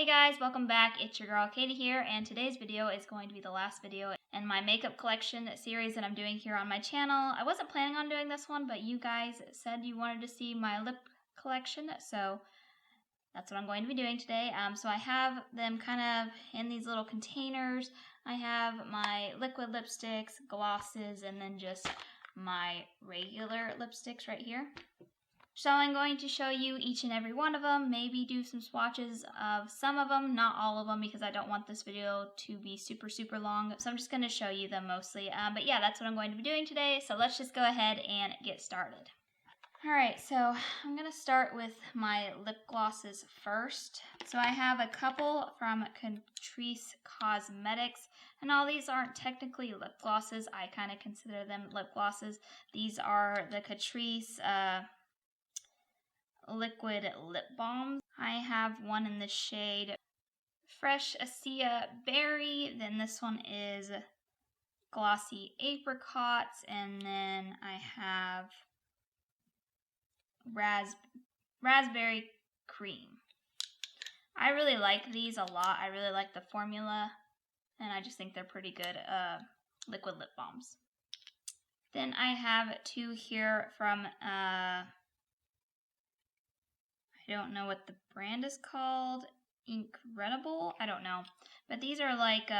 Hey guys, welcome back. It's your girl Katie here, and today's video is going to be the last video in my makeup collection series that I'm doing here on my channel. I wasn't planning on doing this one, but you guys said you wanted to see my lip collection, so that's what I'm going to be doing today. So I have them kind of in these little containers. I have my liquid lipsticks, glosses, and then just my regular lipsticks right here. So I'm going to show you each and every one of them, maybe do some swatches of some of them, not all of them, because I don't want this video to be super long. So I'm just going to show you them mostly. But yeah, that's what I'm going to be doing today. So let's just go ahead and get started. Alright, so I'm going to start with my lip glosses first. So I have a couple from Catrice Cosmetics, and all these aren't technically lip glosses. I kind of consider them lip glosses. These are the Catrice liquid lip balms. I have one in the shade Fresh Acai Berry, then this one is Glossy Apricots, and then I have Raspberry Cream. I really like these a lot. I really like the formula, and I just think they're pretty good liquid lip balms. Then I have two here from I don't know what the brand is called. Incredible? I don't know. But these are like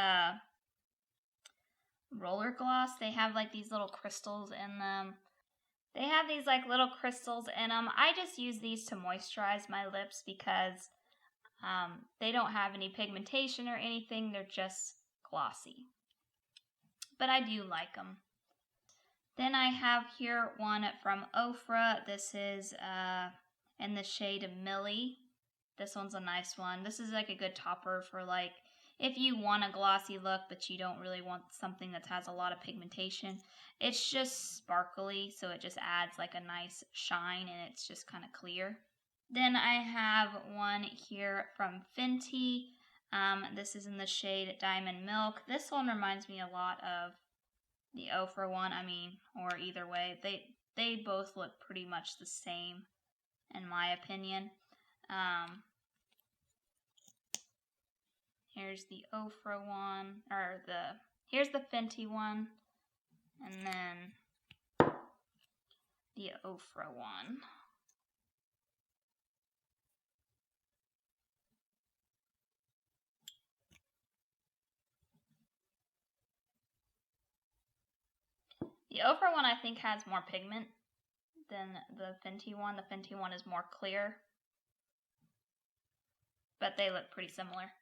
roller gloss. They have like these little crystals in them. They have these like little crystals in them. I just use these to moisturize my lips because they don't have any pigmentation or anything. They're just glossy. But I do like them. Then I have here one from Ofra. This is in the shade Millie. This one's a nice one. This is like a good topper for like if you want a glossy look but you don't really want something that has a lot of pigmentation. It's just sparkly, so it just adds like a nice shine and it's just kind of clear. Then I have one here from Fenty. This is in the shade Diamond Milk. This one reminds me a lot of the Ofra one, or either way. They both look pretty much the same, in my opinion. Here's the Ofra one, here's the Fenty one, and then the Ofra one. The Ofra one I think has more pigment than the Fenty one. The Fenty one is more clear, but they look pretty similar.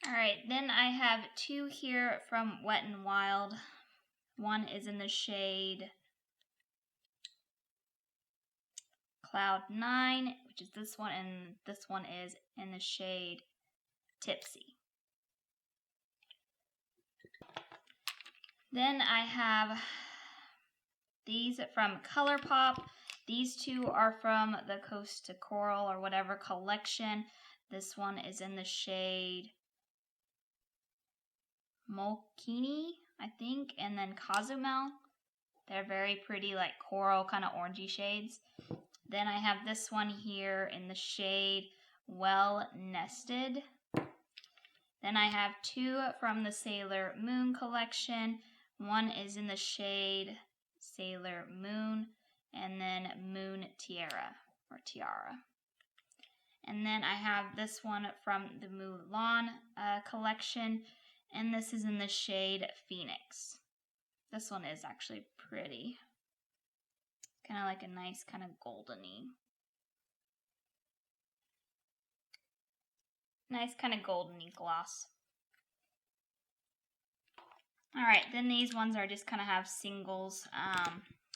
Alright, then I have two here from Wet n Wild. One is in the shade Cloud 9, which is this one, and this one is in the shade Tipsy. Then I have these from ColourPop. These two are from the Coast to Coral or whatever collection. This one is in the shade Molkini, I think, and then Cozumel. They're very pretty, like coral, kind of orangey shades. Then I have this one here in the shade Well Nested. Then I have two from the Sailor Moon collection. One is in the shade Sailor Moon, and then Moon Tiara. And then I have this one from the Mulan collection, and this is in the shade Phoenix. This one is actually pretty. Kind of like a nice kind of goldeny. Nice kind of goldeny gloss. Alright, then these ones are just kind of have singles.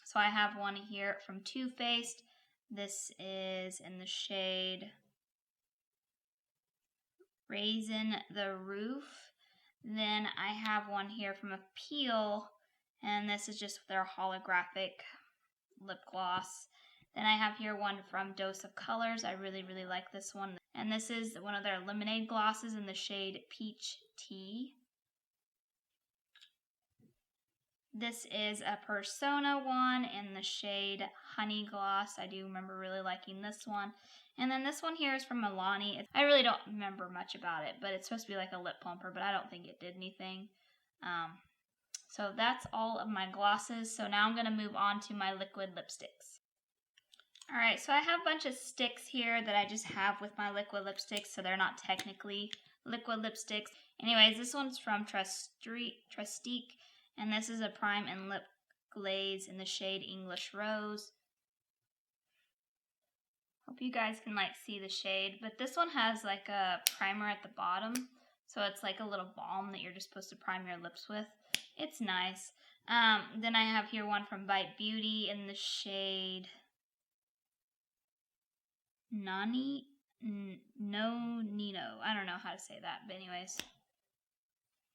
So I have one here from Too Faced. This is in the shade Raisin the Roof. Then I have one here from Appeal, and this is just their holographic lip gloss. Then I have here one from Dose of Colors. I really like this one. And this is one of their lemonade glosses in the shade Peach Tea. This is a Persona one in the shade Honey Gloss. I do remember really liking this one. And then this one here is from Milani. I really don't remember much about it, but it's supposed to be like a lip plumper, but I don't think it did anything. So that's all of my glosses. So now I'm going to move on to my liquid lipsticks. Alright, so I have a bunch of sticks here that I just have with my liquid lipsticks, so they're not technically liquid lipsticks. Anyways, this one's from Trestique, and this is a prime and lip glaze in the shade English Rose. Hope you guys can see the shade, but this one has like a primer at the bottom, so it's like a little balm that you're just supposed to prime your lips with. It's nice. Then I have here one from Bite Beauty in the shade Nino. I don't know how to say that, but anyways.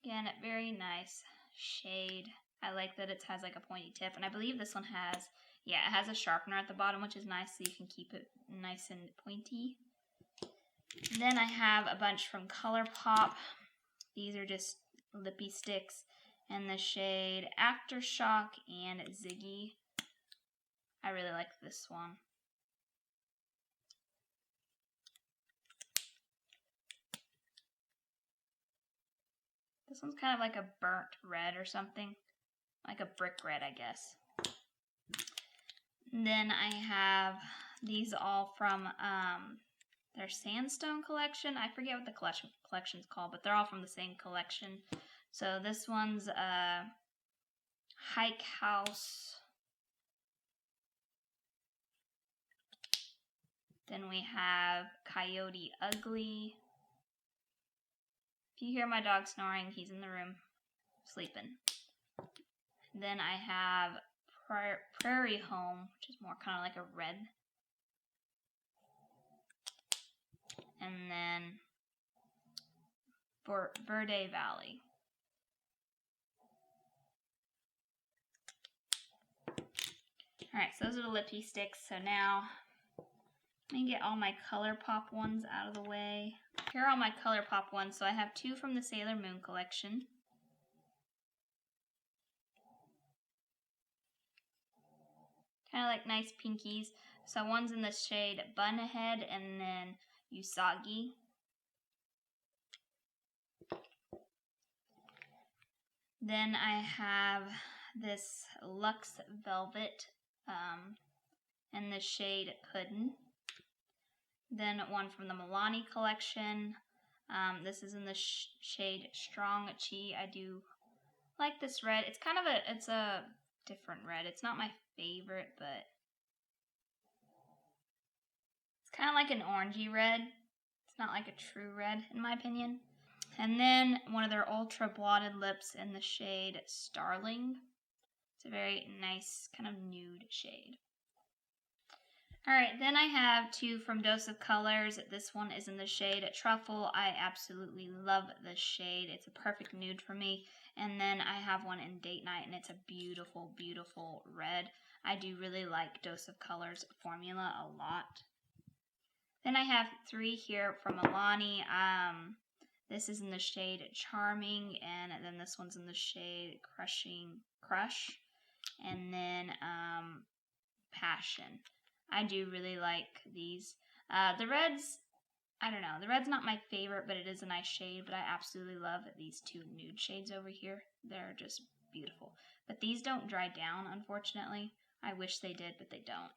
Again, a very nice shade. I like that it has like a pointy tip, and I believe this one has, it has a sharpener at the bottom, which is nice, so you can keep it nice and pointy. Then I have a bunch from ColourPop. These are just lippy sticks in the shade Aftershock and Ziggy. I really like this one. This one's kind of like a burnt red or something. Like a brick red, I guess. And then I have these all from their Sandstone collection. I forget what the collection's called, but they're all from the same collection. So this one's Hike House. Then we have Coyote Ugly. If you hear my dog snoring, he's in the room sleeping. Then I have Prairie Home, which is more kind of like a red. And then Verde Valley. Alright, so those are the lippy sticks. So now, let me get all my ColourPop ones out of the way. Here are all my ColourPop ones. So I have two from the Sailor Moon collection. Kind of like nice pinkies. So one's in the shade Bunhead and then Usagi. Then I have this Luxe Velvet in the shade Puddin'. Then one from the Milani collection. This is in the shade Strong Chi. I do like this red. It's kind of it's a different red. It's not my favorite, but it's kind of like an orangey red. It's not like a true red, in my opinion. And then one of their ultra blotted lips in the shade Starling. It's a very nice kind of nude shade. Alright, then I have two from Dose of Colors. This one is in the shade Truffle. I absolutely love this shade. It's a perfect nude for me. And then I have one in Date Night, and it's a beautiful, beautiful red. I do really like Dose of Colors formula a lot. Then I have three here from Milani. This is in the shade Charming, and then this one's in the shade Crush, and then Passion. I do really like these. The reds, I don't know. The red's not my favorite, but it is a nice shade. But I absolutely love these two nude shades over here. They're just beautiful. But these don't dry down, unfortunately. I wish they did, but they don't.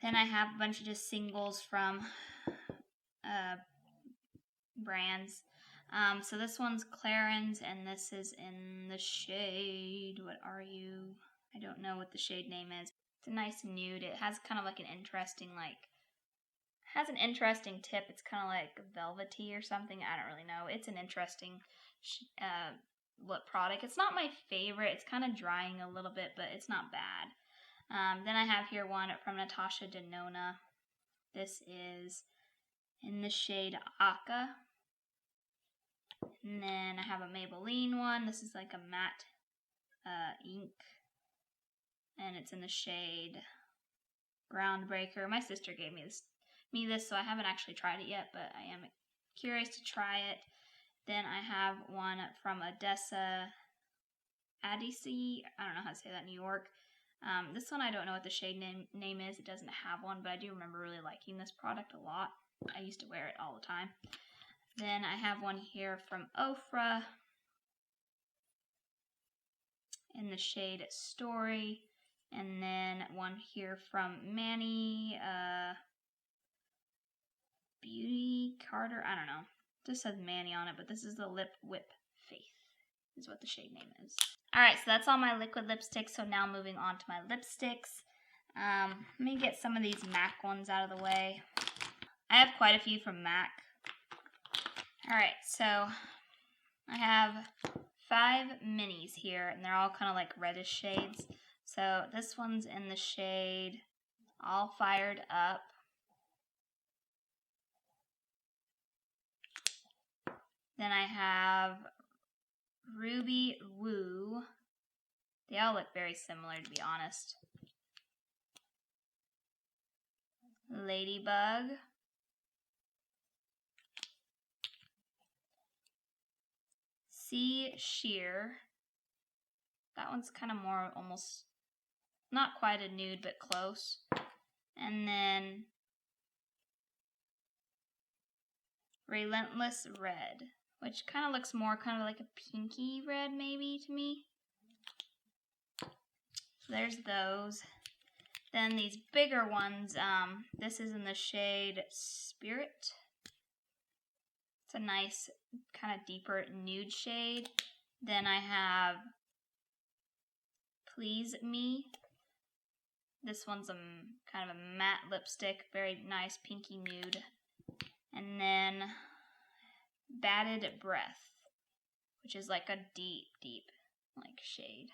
Then I have a bunch of just singles from brands. So this one's Clarins, and this is in the shade, what are you? I don't know what the shade name is. It's a nice nude. It has kind of like an interesting, has an interesting tip. It's kind of like velvety or something. I don't really know. It's an interesting lip product. It's not my favorite. It's kind of drying a little bit, but it's not bad. Then I have here one from Natasha Denona. This is in the shade Aka. And then I have a Maybelline one. This is like a matte ink. And it's in the shade Groundbreaker. My sister gave me this, so I haven't actually tried it yet, but I am curious to try it. Then I have one from Odessa Adisi. I don't know how to say that, New York. This one I don't know what the shade name is. It doesn't have one, but I do remember really liking this product a lot. I used to wear it all the time. Then I have one here from Ofra in the shade Story. And then one here from Manny Beauty Carter. I don't know. It just says Manny on it, but this is the Lip Whip Faith is what the shade name is. Alright, so that's all my liquid lipsticks. So now moving on to my lipsticks. Let me get some of these MAC ones out of the way. I have quite a few from MAC. Alright, so I have 5 minis here, and they're all kind of like reddish shades. So this one's in the shade All Fired Up. Then I have Ruby Woo. They all look very similar, to be honest. Ladybug. Sea Sheer. That one's kind of more almost, not quite a nude, but close. And then Relentless Red, which kind of looks more kind of like a pinky red maybe to me. So there's those. Then these bigger ones, this is in the shade Spirit. It's a nice kind of deeper nude shade. Then I have Please Me. This one's kind of a matte lipstick, very nice pinky nude. And then Batted Breath, which is like a deep like shade.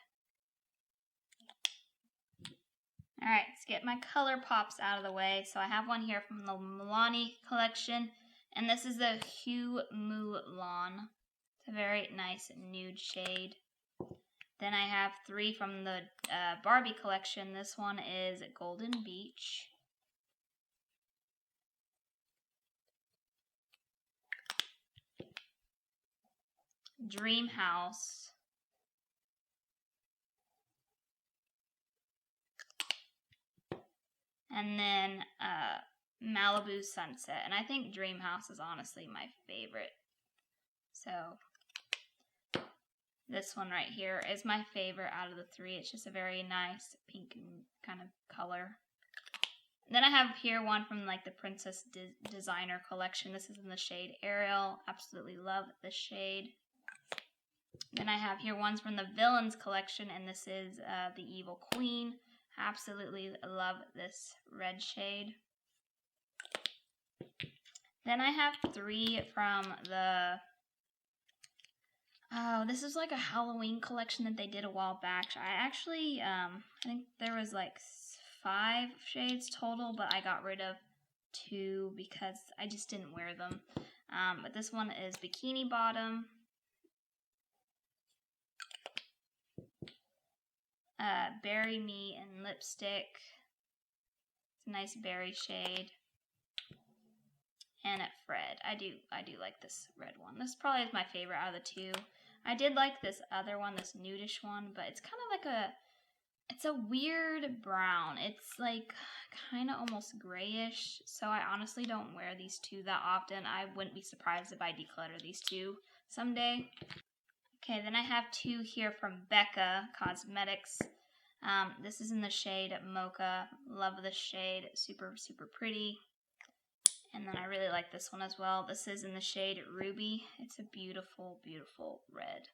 Alright, let's get my color pops out of the way. So I have one here from the Milani collection, and this is the Hue Mulan. It's a very nice nude shade. Then I have 3 from the Barbie collection. This one is Golden Beach. Dream House. And then Malibu Sunset. And I think Dream House is honestly my favorite. So this one right here is my favorite out of the 3. It's just a very nice pink kind of color. And then I have here one from like the Princess Designer collection. This is in the shade Ariel. Absolutely love this shade. Then I have here ones from the Villains collection, and this is the Evil Queen. Absolutely love this red shade. Then I have 3 from the, this is like a Halloween collection that they did a while back. I actually, I think there was like 5 shades total, but I got rid of 2 because I just didn't wear them. But this one is Bikini Bottom. Bury Me in Lipstick. It's a nice berry shade. And at Fred. I do like this red one. This probably is my favorite out of the 2. I did like this other one, this nudish one, but it's kind of like it's a weird brown. It's like kind of almost grayish. So I honestly don't wear these 2 that often. I wouldn't be surprised if I declutter these 2 someday. Okay, then I have 2 here from Becca Cosmetics. This is in the shade Mocha. Love this shade. Super, super pretty. And then I really like this one as well. This is in the shade Ruby. It's a beautiful, beautiful red.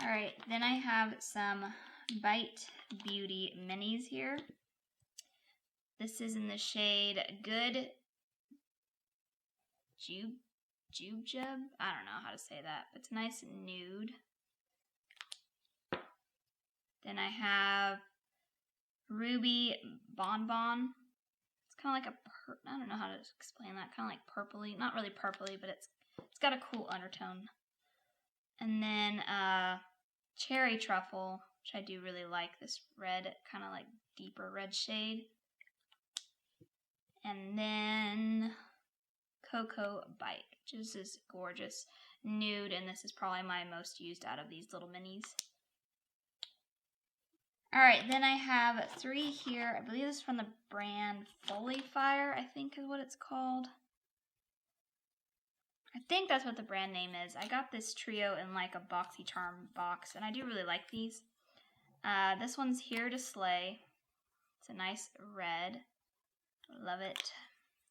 Alright, then I have some Bite Beauty minis here. This is in the shade Good Jujube. I don't know how to say that, but it's nice and nude. Then I have Ruby Bonbon. It's kind of like I don't know how to explain that. Kind of like purpley, not really purpley, but it's got a cool undertone. And then Cherry Truffle, which I do really like. This red, kind of like deeper red shade. And then Cocoa Bite, which is this gorgeous nude, and this is probably my most used out of these little minis. Alright, then I have 3 here. I believe this is from the brand Fully Fire, I think is what it's called. I think that's what the brand name is. I got this trio in like a BoxyCharm box, and I do really like these. This one's Here to Slay. It's a nice red. Love it.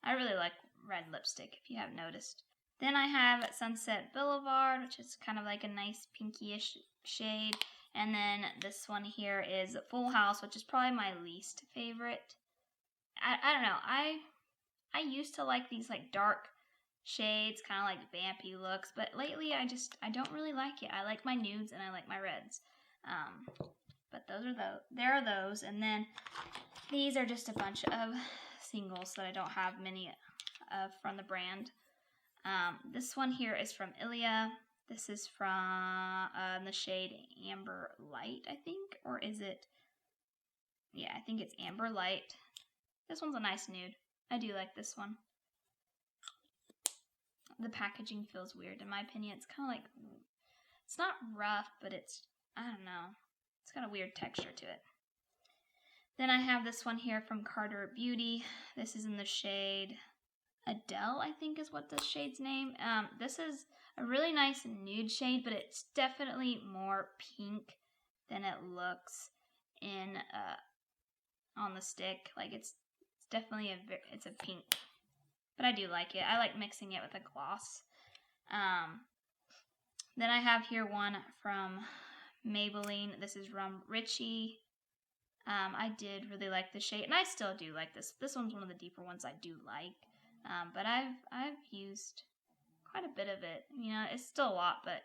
I really like red lipstick, if you haven't noticed. Then I have Sunset Boulevard, which is kind of like a nice pinky-ish shade. And then this one here is Full House, which is probably my least favorite. I don't know. I used to like these like dark shades, kind of like vampy looks, but lately I don't really like it. I like my nudes and I like my reds. But there are those, and then these are just a bunch of singles that I don't have many of from the brand. This one here is from Ilia. This is from the shade Amber Light, I think, or is it? Yeah, I think it's Amber Light. This one's a nice nude. I do like this one. The packaging feels weird in my opinion. It's kind of like, it's not rough, but it's, I don't know. It's got a weird texture to it. Then I have this one here from Carter Beauty. This is in the shade Adele, I think is what this shade's name. This is a really nice nude shade, but it's definitely more pink than it looks in on the stick. Like it's definitely it's a pink, but I do like it. I like mixing it with a gloss. Then I have here one from Maybelline. This is Rum Richie. I did really like the shade, and I still do like this. This one's one of the deeper ones I do like. But I've used quite a bit of it. You know, it's still a lot, but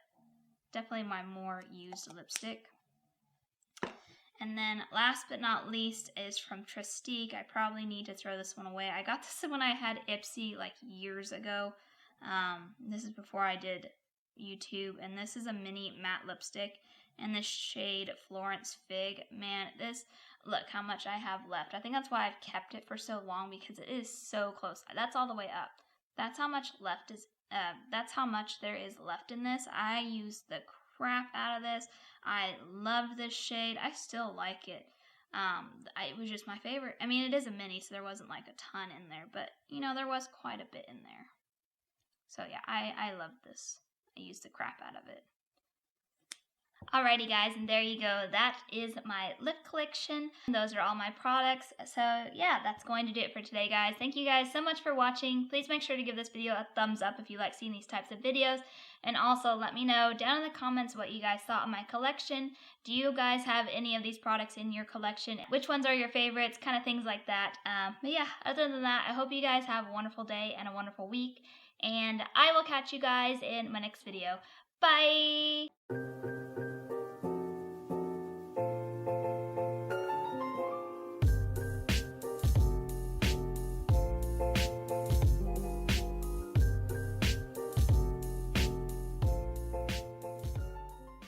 definitely my more used lipstick. And then last but not least is from Trestique. I probably need to throw this one away. I got this when I had Ipsy like years ago. This is before I did YouTube, and this is a mini matte lipstick in the shade Florence Fig. Man, look how much I have left. I think that's why I've kept it for so long, because it is so close. That's all the way up. That's how much that's how much there is left in this. I used the crap out of this. I love this shade. I still like it. It was just my favorite. I mean, it is a mini, so there wasn't like a ton in there, but you know, there was quite a bit in there. So yeah, I love this. I used the crap out of it. Alrighty guys, and there you go. That is my lip collection. Those are all my products. So yeah, that's going to do it for today, guys. Thank you guys so much for watching. Please make sure to give this video a thumbs up if you like seeing these types of videos. And also let me know down in the comments what you guys thought of my collection. Do you guys have any of these products in your collection? Which ones are your favorites? Kind of things like that. But yeah, other than that, I hope you guys have a wonderful day and a wonderful week. And I will catch you guys in my next video. Bye!